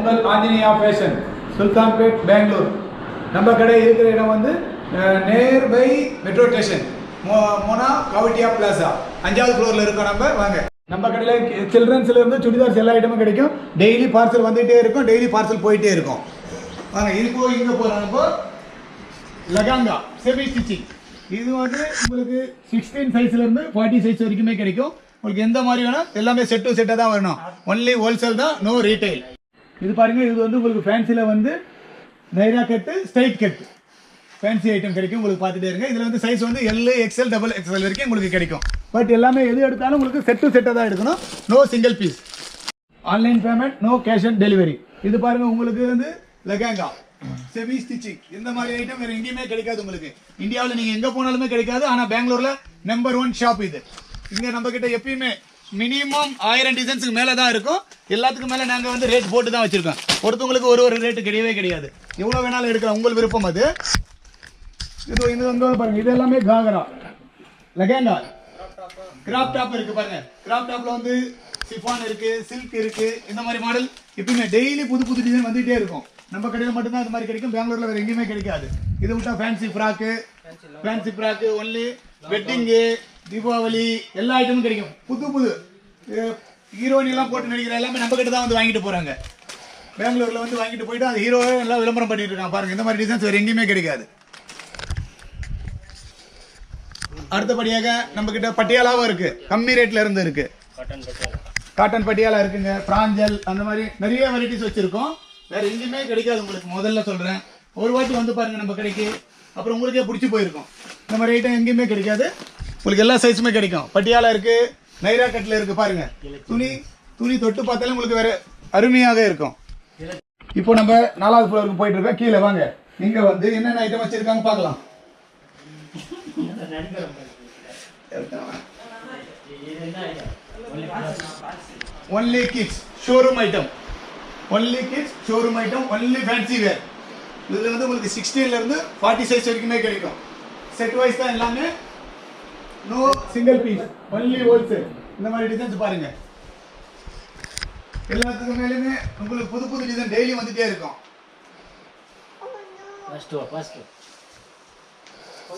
உங்கள் ஆஞ்சநேயா ஃபேஷன் சுல்தான்பேட் பெங்களூர். நம்ம கடை இருக்கிற இடம் வந்து நேர் பை மெட்ரோ ஸ்டேஷன் மோனா கவட்டியா பிளாசா 5வது ஃப்ளோரில் இருக்கோம். நம்ம கடையில் சில்ட்ரன்ஸ்ல இருந்து சுடிதார்ஸ் எல்லா ஐட்டமும் கிடைக்கும். டெய்லி பார்சல் வந்துகிட்டே இருக்கும், டெய்லி பார்சல் போயிட்டே இருக்கும். வாங்க இது போய் இங்கே போகிறப்போ லெஹங்கா செமி ஸ்டிச்சிங். இது வந்து உங்களுக்கு 16 சைஸ்லேருந்து 40 சைஸ் வரைக்குமே கிடைக்கும். உங்களுக்கு எந்த மாதிரி வேணும் எல்லாமே செட் டு செட்டாக தான் வரணும். ஒன்லி ஹோல்சேல் தான், நோ ரீட்டைல். இது பாருங்க, இது வந்து உங்களுக்கு ஃபேன்சியில் வந்து Naira cut straight cut fancy item கிடைக்கும். உங்களுக்கு பார்த்துட்டே இருங்க. இதில் வந்து சைஸ் வந்து எல் எக்ஸ்எல் டபுள் எக்ஸ்எல் வரைக்கும் உங்களுக்கு கிடைக்கும். பட் எல்லாமே எது எடுத்தாலும் உங்களுக்கு செட் டு செட்டாக தான் எடுக்கணும், no single piece. Online payment, no cash on delivery. இது பாருங்க, உங்களுக்கு வந்து லெஹங்கா செமி ஸ்டிச்சிங். இந்த மாதிரி ஐட்டம் வேறு எங்கேயுமே கிடைக்காது உங்களுக்கு. இந்தியாவில் நீங்கள் எங்கே போனாலுமே கிடைக்காது. ஆனால் பெங்களூரில் நம்பர் 1 ஷாப் இது. இங்கே நம்ம கிட்ட எப்பயுமே மினிமம் 1000 டிசைன்ஸுக்கு மேலே தான் இருக்கும். எல்லாத்துக்கும் மேலே நாங்கள் வந்து ரேட் போட்டு தான் வச்சுருக்கோம். ஒருத்தவங்களுக்கு ஒரு ரேட்டு கிடையவே கிடையாது. எவ்வளோ வேணாலும் எடுக்கலாம், உங்கள் விருப்பம் அது. இது வந்து பாருங்க, இது எல்லாமே காகரா லெஹங்கா கிராப் டாப் இருக்கு பாருங்க. கிராப் டாப்ல வந்து சிஃபான் இருக்கு, சில்க் இருக்கு. இந்த மாதிரி மாடல் எப்பயுமே டெய்லி புது புது டிசைன் வந்துட்டே இருக்கும். நம்ம கடையில் மட்டும்தான் இது மாதிரி கிடைக்கும். பெங்களூர்ல வேற எங்கேயுமே கிடைக்காது. இது விட்டா fancy frock only wedding, Deepavali எல்லா ஐட்டமும் கிடைக்கும். புது புது ஹீரோயின் எல்லாம் போட்டு நடிக்கிற எல்லாமே நம்ம கிட்ட தான் வந்து வாங்கிட்டு போறாங்க. பெங்களூர்ல வந்து வாங்கிட்டு போயிட்டு அந்த ஹீரோவை எல்லாம் விளம்பரம் பண்ணிட்டு இருக்காங்க பாருங்க. இந்த மாதிரி டிசைன்ஸ் வேற எங்கேயுமே கிடைக்காது. அடுத்தபடியாக நம்ம கிட்ட பட்டியாலாவும் இருக்கு, கம்மி ரேட்ல இருந்து இருக்கு. காட்டன் பட்டியாலா இருக்குங்க, பிராஞ்சல், அந்த மாதிரி நிறைய வெரைட்டிஸ் வச்சிருக்கோம். வேற எங்கேயுமே கிடைக்காது உங்களுக்கு. முதல்ல சொல்றேன், ஒரு வாட்டி வந்து பாருங்க நம்ம கடைக்கு, அப்புறம் உங்களுக்கே பிடிச்சி போயிருக்கும். இந்த மாதிரி ஐட்டம் எங்கேயுமே கிடைக்காது. உங்களுக்கு எல்லா சைஸுமே கிடைக்கும். பட்டியாலா இருக்கு, நைரா கட்டில் இருக்கு பாருங்க. துணி தொட்டு பார்த்தாலும் உங்களுக்கு வேற அருமையாக இருக்கும். இப்போ நம்ம 4வது ஃப்ளோருக்கு போயிட்டு இருக்கோம். கீழே வாங்க, இங்க வந்து என்னென்ன ஐட்டம் வச்சிருக்காங்க பார்க்கலாம். Only kids showroom item, only fancy wear. இதுல வந்து உங்களுக்கு 16ல இருந்து 40 சைஸ் வரைக்குமே கிடைக்கும். செட் வைஸ் தான் எல்லாமே, no single piece, only wholesale. இந்த மாதிரி டிசைன்ஸ் பாருங்க. எல்லாத்துக்கும் மேலுமே உங்களுக்கு புது புது டிசைன் டெய்லி வந்துட்டே இருக்கும்.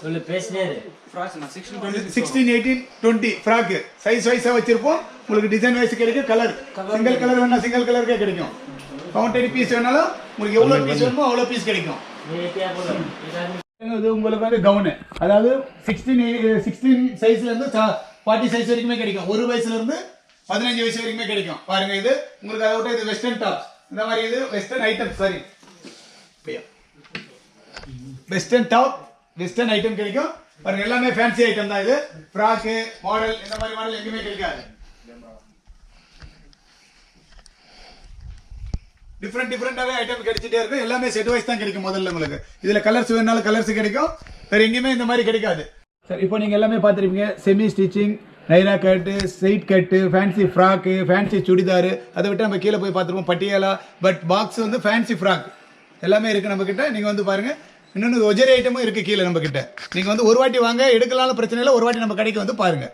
சொல்லு பேசினே இரு. 16, 18, 20 ஃப்ராக் சைஸ் வைஸா வச்சிருப்போம். உங்களுக்கு டிசைன் வைஸ் கிடைக்கும். கலர் சிங்கிள் கலர் வேணா சிங்கிள் கலருக்கே கிடைக்கும். கவுண்டரி பீஸ் வேணாலும் உங்களுக்கு எவ்வளவு பீஸ் வேணுமோ அவ்வளவு பீஸ் கிடைக்கும். இது உங்களுக்கு வந்து கவுனு, அதாவது 16 சைஸ்ல இருந்து 40 சைஸ் வரைக்குமே கிடைக்கும். 1 வயசுல இருந்து 15 வயசு வரைக்குமே கிடைக்கும். பாருங்க, இது உங்களுக்கு அதை விட்டு இது வெஸ்டர்ன் டாப்ஸ். இந்த மாதிரி இது western item, sorry western top, western item கிடைக்கும். பாருங்க, எல்லாமே ஃபேன்சி ஐட்டம் தான். இது ஃப்ராக்கு மாடல், இந்த மாதிரி மாடல் எங்கேயுமே கிடைக்காது. டிஃப்ரெண்டாவே ஐட்டம் கிடைச்சிட்டே இருக்கும். எல்லாமே செட் வைஸ் தான் கிடைக்கும். முதல்ல உங்களுக்கு இதுல கலர்ஸ் வேணாலும் கலர்ஸ் கிடைக்கும். வேற எங்கேயுமே இந்த மாதிரி கிடைக்காது. சார், இப்போ நீங்க எல்லாமே பார்த்துருப்பீங்க. Semi stitching, Naira cut, straight cut, fancy frock, fancy churidar. அதை விட்டு நம்ம கீழே போய் பார்த்துருப்போம் பட்டியாலா. பட் பாக்ஸ் வந்து ஃபேன்சி ஃப்ராக் எல்லாமே இருக்கு நம்ம கிட்ட. நீங்க வந்து பாருங்க, இன்னொன்று ஒஜரி ஐட்டமும் இருக்கு கீழே நம்ம கிட்ட. நீங்க வந்து ஒரு வாட்டி வாங்க, எடுக்கலாம்னு பிரச்சனை இல்லை. ஒரு வாட்டி நம்ம கடைக்கு வந்து பாருங்க.